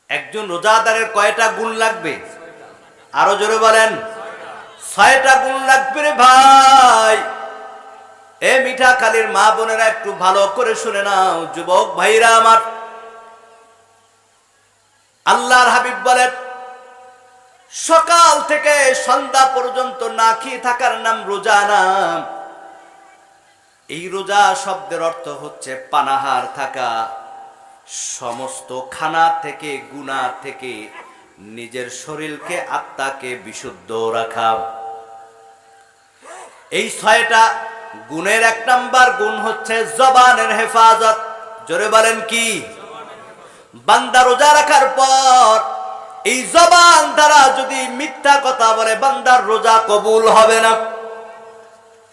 একজন রোজাদারের কয়টা গুণ লাগবে? আরো জোরে বলেন। 6টা গুণ লাগবে রে ভাই। এ মিঠাখালীর মা বোনেরা একটু ভালো করে শুনে নাও, যুবক ভাইরা আমার। আল্লাহর হাবিব বলেন, সকাল থেকে সন্ধ্যা পর্যন্ত না খেয়ে থাকার নাম রোজা না। এই রোজা শব্দের অর্থ হচ্ছে পানাহার থাকা, সমস্ত খানা থেকে গুনাহ থেকে নিজের শরীরকে আত্মাকে বিশুদ্ধ রাখা। এই 6টা গুণের 1 নাম্বার গুণ হচ্ছে জবানের হেফাজত। জোরে বলেন কি? বান্দা রোজা রাখার পর এই জবান দ্বারা যদি মিথ্যা কথা বলে, বান্দার রোজা কবুল হবে না।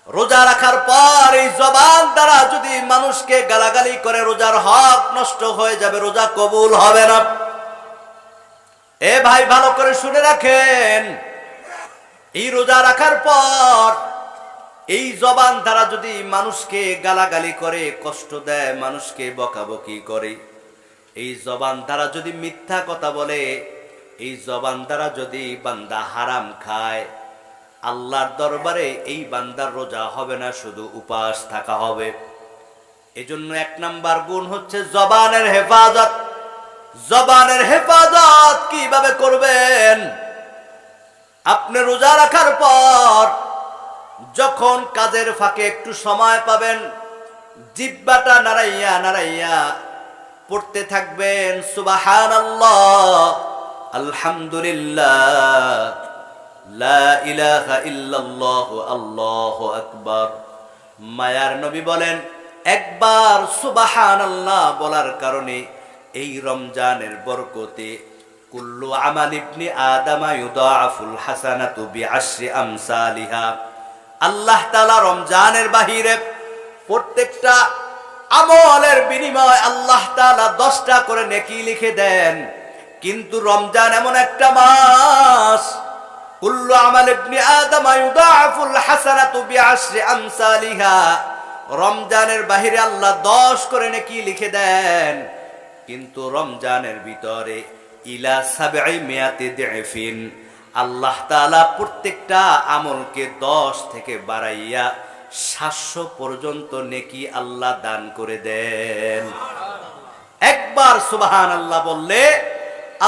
রোজা রাখার পর এই জবান দ্বারা যদি মানুষকে গালাগালি করে, রোজার হক নষ্ট হয়ে যাবে, রোজা কবুল হবে না। এ ভাই ভালো করে শুনে রাখেন, এই রোজা রাখার পর এই জবান দ্বারা যদি মানুষকে গালাগালি করে, কষ্ট দেয়, মানুষকে বকাবকি করে, এই জবান দ্বারা যদি মিথ্যা কথা বলে, এই জবান দ্বারা যদি বান্দা হারাম খায়, আল্লাহর দরবারে এই বান্দার রোজা হবে না, শুধু উপাস থাকা হবে। এজন্য 1 নাম্বার গুণ হচ্ছে জবানের হেফাজত। জবানের হেফাজত কিভাবে করবেন? আপনি রোজা রাখার পর যখন কাজের ফাঁকে একটু সময় পাবেন, জিহ্বাটা নাড়াইয়া নাড়াইয়া পড়তে থাকবেন সুবহানাল্লাহ, আলহামদুলিল্লাহ, লা ইলাহা ইল্লাল্লাহ, আল্লাহু আকবার। মায়ার নবী বলেন, একবার সুবহানাল্লাহ বলার কারণে এই রমজানের বরকতে কুল্লু আমাল ইবনি আদামা ইউদাআফুল হাসানাতু বিআশরি আমসালিহা। আল্লাহ তাআলা রমজানের বাহিরে প্রত্যেকটা আমলের বিনিময় আল্লাহ তাআলা 10টা করে নেকি লিখে দেন। কিন্তু রমজান এমন একটা মাস, কুল্লু আমাল ইবনি আদামা ইউদাআফুল হাসানাতু বিআশরি আমসালিহা, রমজানের বাহিরে আল্লাহ 10 করে নেকি লিখে দেন। কিন্তু রমজানের ভিতরে ইলা 700 দিফিন আল্লাহ তাআলা প্রত্যেকটা আমলকে 10 থেকে বাড়াইয়া 700 পর্যন্ত নেকি আল্লাহ দান করে দেন। একবার সুবহানাল্লাহ বললে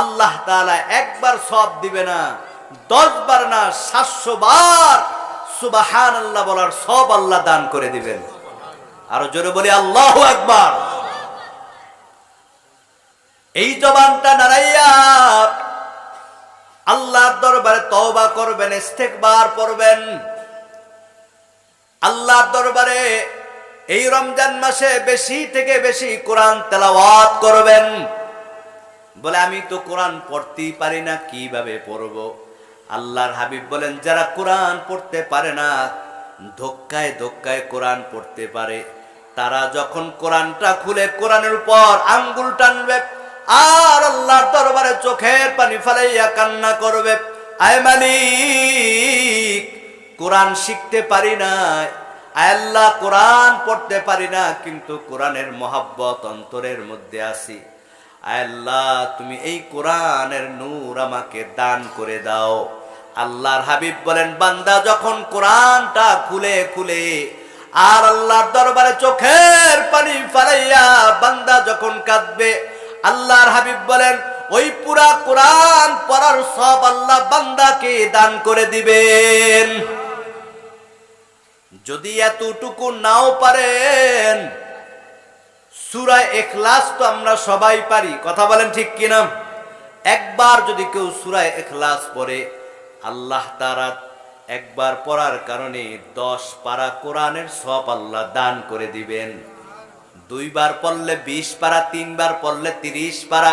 আল্লাহ তাআলা একবার সওয়াব দিবে না, 10 বার না, 700 বার সুবহানাল্লাহ বলার সওয়াব আল্লাহ দান করে দিবেন। আরো জোরে বলি আল্লাহু আকবার। এই জবানটা নাড়াইয়া আল্লাহর দরবারে তওবা করবেন, ইস্তেগফার পড়বেন। আল্লাহর দরবারে এই রমজান মাসে বেশি থেকে বেশি কোরআন তেলাওয়াত করবেন। বলে আমি তো কোরআন পড়তেই পারি না, কিভাবে পড়ব? আল্লাহর হাবিব বলেন, যারা কোরআন পড়তে পারে না, ধক্কায় ধক্কায় কোরআন পড়তে পারে, তারা যখন কোরআনটা খুলে কোরআনের উপর আঙ্গুল টানবে আর আল্লাহর দরবারে চোখের পানি ফেলাইয়া কান্না করবে, আয় মালিক, কোরআন শিখতে পারি না, আয় আল্লাহ কোরআন পড়তে পারি না, কিন্তু কোরআনের মহব্বত অন্তরের মধ্যে আছে, আয় আল্লাহ তুমি এই কোরআনের নূর আমাকে দান করে দাও। আল্লাহর হাবিব বলেন, বান্দা যখন কোরআনটা খুলে খুলে আর আল্লাহর দরবারে চোখের পানি ফেলাইয়া বান্দা যখন কাঁদবে, আল্লাহর হাবিব বলেন ওই পুরা কোরআন পড়ার সব আল্লাহ বান্দাকে দান করে দিবেন। যদি এতটুকু নাও পারেন, সূরা ইখলাস তো আমরা সবাই পারি, কথা বলেন ঠিক কিনা? একবার যদি কেউ সূরা ইখলাস পড়ে, আল্লাহ তাআলা একবার পড়ার কারণে 10 পারা কোরআনের সব আল্লাহ দান করে দিবেন। 2 বার পড়লে 20 পারা, 3 বার পড়লে 30 পারা।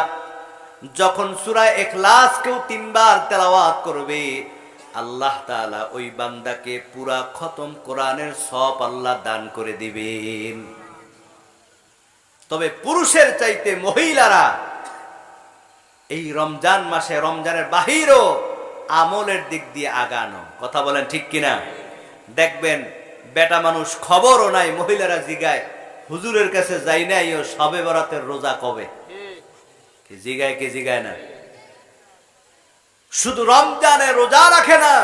যখন সূরা ইখলাস কেউ 3 বার তেলাওয়াত করবে, আল্লাহ তাআলা ওই বান্দাকে পুরা খতম কোরআনের সব আল্লাহ দান করে দিবেন। তবে পুরুষের চাইতে মহিলারা এই রমজান মাসে, রমজানের বাহিরও আমলের দিক দিয়ে আগানো, কথা বলেন ঠিক কিনা? দেখবেন বেটা মানুষ খবরও নাই, মহিলারা জিগায় হুজুরের কাছে যাই নাই ও শবে বরাতের রোজা কবে, কি জিগায় কি জিগায় না? শুধু রমজানে রোজা রাখে না,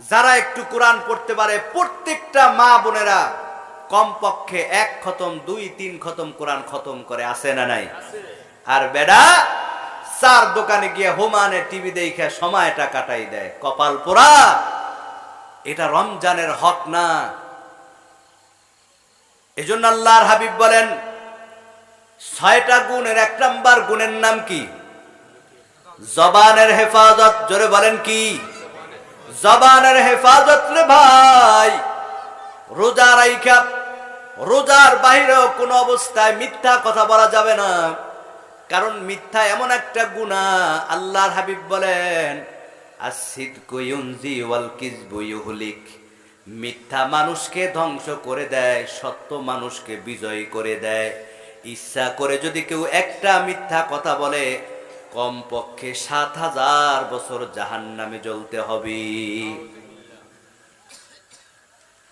যারা একটু কোরআন পড়তে পারে প্রত্যেকটা মা বোনেরা কমপক্ষে 1 খতম 2-3 খতম কোরআন খতম করে, আছে না নাই? আর বেডা 4 দোকানে গিয়ে হোমানে টিভি দেখে সময়টা কাটাই দেয়, কপাল পোড়া। এটা রমজানের হক না। এজন্য আল্লাহর হাবিব বলেন 6টা গুণের 1 নাম্বার গুণের নাম কি? জবানের হেফাজত। জোরে বলেন কি? জবানের হেফাজত রে ভাই। রোজা রাইখা রোজার বাইরেও কোনো অবস্থায় মিথ্যা কথা বলা যাবে না, কারণ মিথ্যা এমন একটা গুনাহ। আল্লাহর হাবিব বলেন আসিদকু ইউনজি ওয়াল কিযবু ইউহলিক। মিথ্যা মানুষকে ধ্বংস করে দেয়, সত্য মানুষকে বিজয় করে দেয়। ইচ্ছা করে যদি কেউ একটা মিথ্যা কথা বলে, কমপক্ষে 7000 বছর জাহান্নামে জ্বলতে হবে।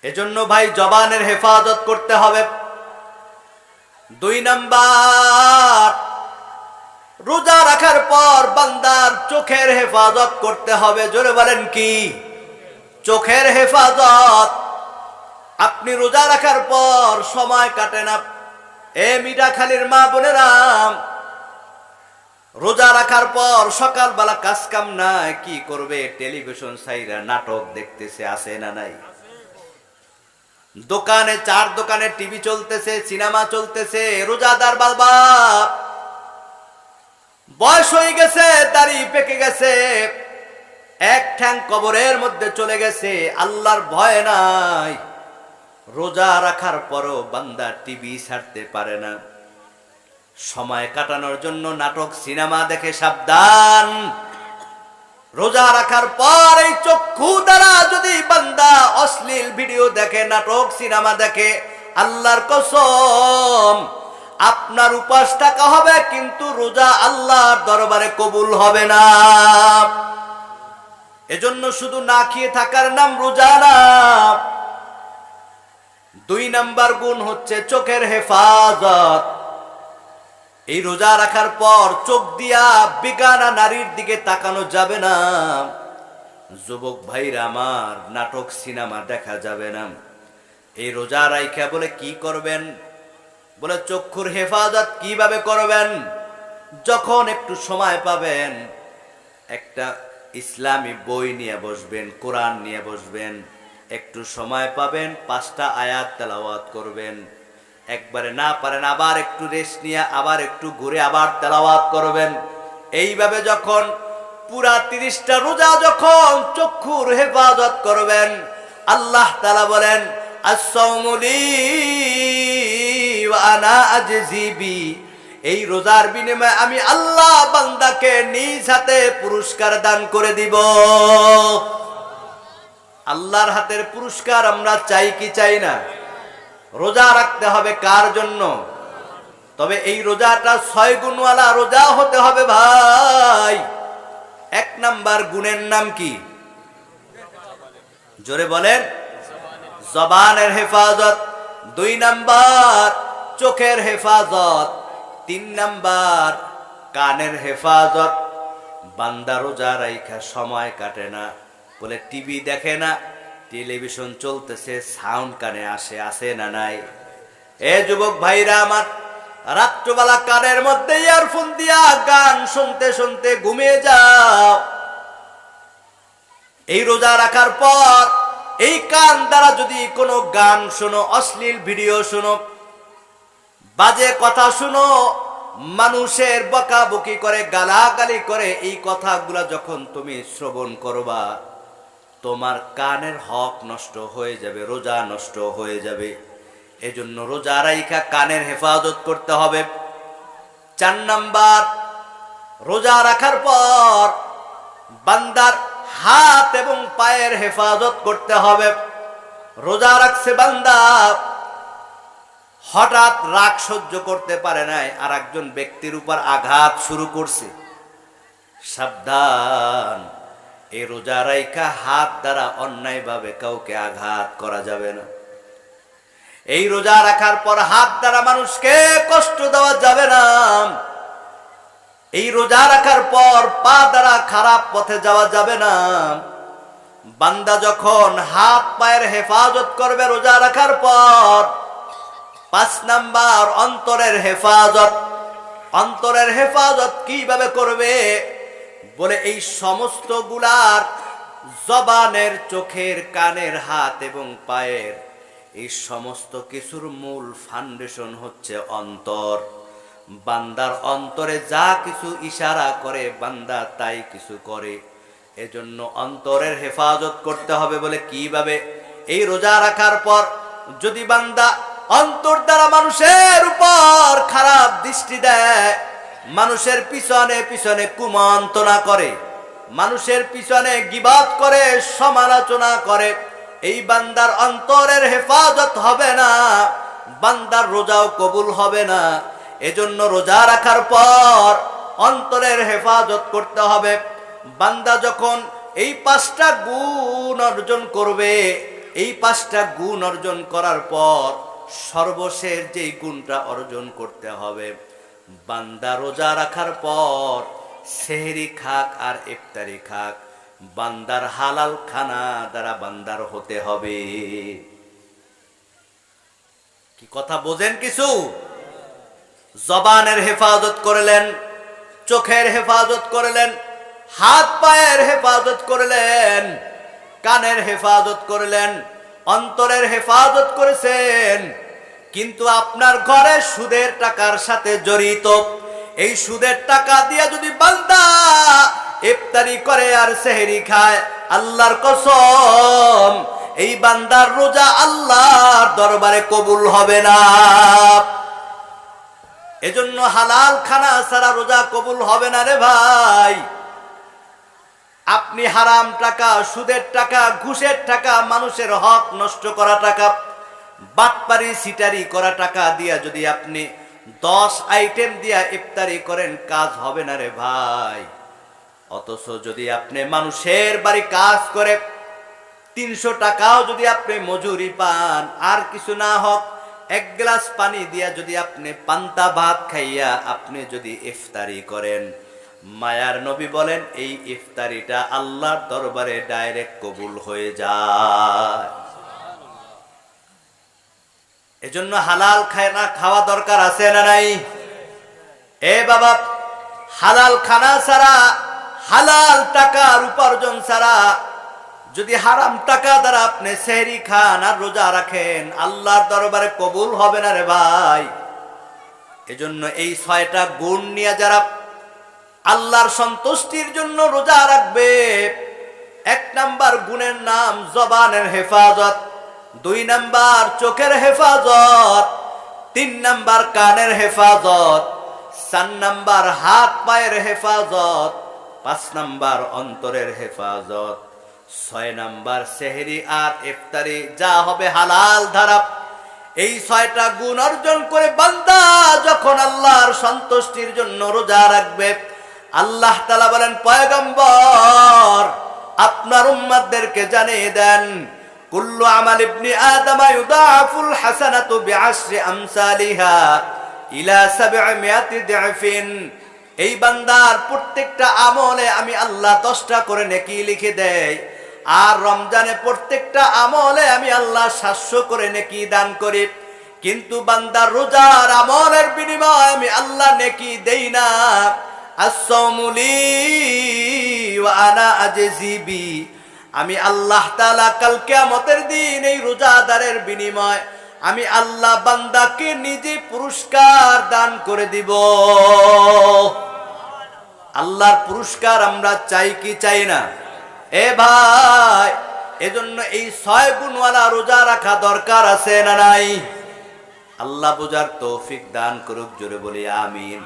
এজন্য ভাই জবানের হেফাজত করতে হবে। 2 নাম্বার, রোজা রাখার পর বান্দার চোখের হেফাজত করতে হবে। জোরে বলেন কি? চোখের হেফাজত। আপনি রোজা রাখার পর সময় কাটে না। এ মিঠাখালীর মা বোনেরা, রোজা রাখার পর সকালবেলা কাজ কাম নাই, কি করবে? টেলিভিশন সাইরা নাটক দেখতেছে, আছে না নাই? দোকানে 4 দোকানে টিভি চলতেছে, সিনেমা চলতেছে। রোজাদার বাবা বয়স হয়ে গেছে, দাড়ি পেকে গেছে, 1 ঠ্যাং কবরের মধ্যে চলে গেছে, আল্লাহর ভয় নাই। রোজা রাখার পরও বান্দা টিভি ছাড়তে পারে না। সময় কাটানোর জন্য নাটক সিনেমা দেখে সাবধান। রোজা রাখার পর এই চক্ষু দ্বারা যদি বান্দা অশ্লীল ভিডিও দেখে, নাটক সিনেমা দেখে, আল্লাহর কসম আপনার উপাস টাকা হবে, কিন্তু রোজা আল্লাহর দরবারে কবুল হবে না। এজন্য শুধু না খেয়ে থাকার নাম রোজা না। 2 নাম্বার গুণ হচ্ছে চোখের হেফাজত। এই রোজা রাখার পর চোখ দিয়া বেগানা নারীর দিকে তাকানো যাবে না। যুবক ভাইরা আমার, নাটক সিনেমা দেখা যাবে না। এই রোজা রাইখা বলে কি করবেন? বলে চক্ষুর হেফাজত কিভাবে করবেন? যখন একটু সময় পাবেন, একটা ইসলামী বই নিয়ে বসবেন, কোরআন নিয়ে বসবেন। একটু সময় পাবেন, 5টা আয়াত তেলাওয়াত করবেন। একবারে না পারেন আবার একটু রেস্ট নিয়ে আবার একটু ঘুরে আবার তেলাওয়াত করবেন। এইভাবে যখন পুরা 30টা রোজা যখন চক্ষুর হেফাজত করবেন, আল্লাহ তাআলা বলেন as-sawmu li wa ana ajzi bi। এই রোজার বিনিময়ে আমি আল্লাহ বান্দাকে নিজ হাতে পুরস্কার দান করে দিব। আল্লাহর হাতের পুরস্কার আমরা চাই কি চাই না? রোজা রাখতে হবে কার জন্য? তবে এই রোজাটা 6 গুণওয়ালা রোজা হতে হবে ভাই। 1 নাম্বার গুণের নাম কি? জোরে বলেন। জবানের হেফাজত। 2 নাম্বার চোখের হেফাজত। 3 নাম্বার কানের হেফাজত। বান্দা রোজা রাইখা সময় কাটে না, বলে টিভি দেখে না, টেলিভিশন চলতেছে, সাউন্ড কানে আসে, আছে না নাই? এ যুবক ভাইরা আমার, রাত্রবেলা কানের মধ্যে ইয়ারফোন দিয়া গান শুনতে শুনতে ঘুমিয়ে যাও। এই রোজা রাখার পর এই কান দ্বারা যদি কোনো গান শোনো, অশ্লীল ভিডিও শোনো, বাজে কথা শোনো, মানুষের বকাবকি করে, গালাগালি করে, এই কথাগুলা যখন তুমি শ্রবণ করবা, তোমার কানের হক নষ্ট হয়ে যাবে, রোজা নষ্ট হয়ে যাবে। এজন্য রোজা রাইখা কানের হেফাজত করতে হবে। 4 নাম্বার, রোজা রাখার পর বান্দার হাত এবং পায়ের হেফাজত করতে হবে। রোজা রাখছে বান্দা, হঠাৎ রাগ সহ্য করতে পারে নাই, আর একজন ব্যক্তির উপর আঘাত শুরু করছে, সাবধান। এই রোজা রাইখা হাত দ্বারা অন্যায়ভাবে কাউকে আঘাত করা যাবে না। এই রোজা রাখার পর হাত দ্বারা মানুষকে কষ্ট দেওয়া যাবে না। এই রোজা রাখার পর পা দ্বারা খারাপ পথে যাওয়া যাবে না। বান্দা যখন হাত পায়ের হেফাজত করবে রোজা রাখার পর, 5 নাম্বার অন্তরের হেফাজত। অন্তরের হেফাজত কিভাবে করবে বলে, এই সমস্ত গুলার জবানের, চোখের, কানের, হাত এবং পায়ের এই সমস্ত কিছুর মূল ফাউন্ডেশন হচ্ছে অন্তর। বান্দার অন্তরে যা কিছু ইশারা করে বান্দা তাই কিছু করে। এজন্য অন্তরের হেফাজত করতে হবে। বলে কিভাবে? এই রোজা রাখার পর যদি বান্দা অন্তর দ্বারা মানুষের উপর খারাপ দৃষ্টি দেয়, মানুষের পিছনে পিছনে কুমন্ত্রণা করে, মানুষের পিছনে গীবত করে, সমালোচনা করে, এই বান্দার অন্তরের হেফাজত হবে না, বান্দার রোজাও কবুল হবে না। এজন্য রোজা রাখার পর অন্তরের হেফাজত করতে হবে। বান্দা যখন এই 5টা গুণ অর্জন করবে, এই 5টা গুণ অর্জন করার পর সর্বশেষ যেই গুণটা অর্জন করতে হবে, বান্দা রোজা রাখার পর সেহরি খাক আর ইফতারি খাক, বান্দার হালাল খানা দ্বারা বান্দার হতে হবে। কি কথা বোঝেন কিছু? জবানের হেফাজত করলেন, চোখের হেফাজত করলেন, হাত পায়ের হেফাজত করলেন, কানের হেফাজত করলেন, অন্তরের হেফাজত করেছেন। কিন্তু আপনার ঘরে সুদের টাকার সাথে জড়িত, এই সুদের টাকা দিয়ে যদি বান্দা ইফতারি করে আর সেহরি খায়, আল্লাহর কসম এই বান্দার রোজা আল্লাহর দরবারে কবুল হবে না। এজন্য হালাল খানা ছাড়া রোজা কবুল হবে না রে ভাই। আপনি হারাম টাকা, সুদের টাকা, ঘুষের টাকা, মানুষের হক নষ্ট করা টাকা, বাটপারি সিটারি করা টাকা দিয়া যদি আপনি 10 আইটেম দিয়া ইফতারি করেন, কাজ হবে না রে ভাই। অথচ যদি আপনি মানুষের বাড়ি কাজ করে 300 টাকাও যদি আপনি মজুরি পান, আর কিছু না হোক 1 গ্লাস পানি দিয়া যদি আপনি পান্তা ভাত খাইয়া আপনি যদি ইফতারি করেন, মায়ার নবী বলেন এই ইফতারিটা আল্লাহর দরবারে ডাইরেক্ট কবুল হয়ে যায়। এজন্য হালাল খানা খাওয়া দরকার আছে না নাই? এ বাবা, হালাল খানা ছাড়া, হালাল টাকার উপার্জন ছাড়া যদি হারাম টাকা দ্বারা আপনি সেহরি খান আর রোজা রাখেন, আল্লাহর দরবারে কবুল হবে না রে ভাই। এজন্য এই 6টা গুণ নিয়ে যারা আল্লাহর সন্তুষ্টির জন্য রোজা রাখবে, 1 নাম্বার গুণের নাম জবানের হেফাজত, 2 নাম্বার চোখের হেফাজত, 3 নাম্বার কানের হেফাজত, 4 নাম্বার হাত পায়ের হেফাজত, 5 নাম্বার অন্তরের হেফাজত, 6 নাম্বার সেহরি আর ইফতারি যা হবে হালাল ধারা। এই 6টা গুণ অর্জন করে বান্দা যখন আল্লাহর সন্তুষ্টির জন্য রোজা রাখবে, আল্লাহ তাআলা বলেন, পয়গম্বর আপনার উম্মতদেরকে জানিয়ে দেন, কুল্লু আমাল ইবনি আদম ইউদাফুল হাসানাতু বিআশরি আমসালিহা ইলা 700 দিফিন। এই বান্দার প্রত্যেকটা আমলে আমি আল্লাহ 10টা করে নেকি লিখে দেই, আর রমজানে প্রত্যেকটা আমলে আমি আল্লাহ 700 করে নেকি দান করি। কিন্তু বান্দার রোজার আমলের বিনিময়ে আমি আল্লাহ নেকি দেই না। as-sawmu li wa ana ajzi bi, আমি আল্লাহ তাআলা কাল কিয়ামতের দিন এই রোজাদারের বিনিময় আমি আল্লাহ বান্দাকে নিজে পুরস্কার দান করে দিব। আল্লাহর পুরস্কার আমরা চাই কি চাই না? এ ভাই, এজন্য এই 6 গুণওয়ালা রোজা রাখা দরকার আছে না নাই? আল্লাহ বুঝার তৌফিক দান করুক, জোরে বলি আমিন।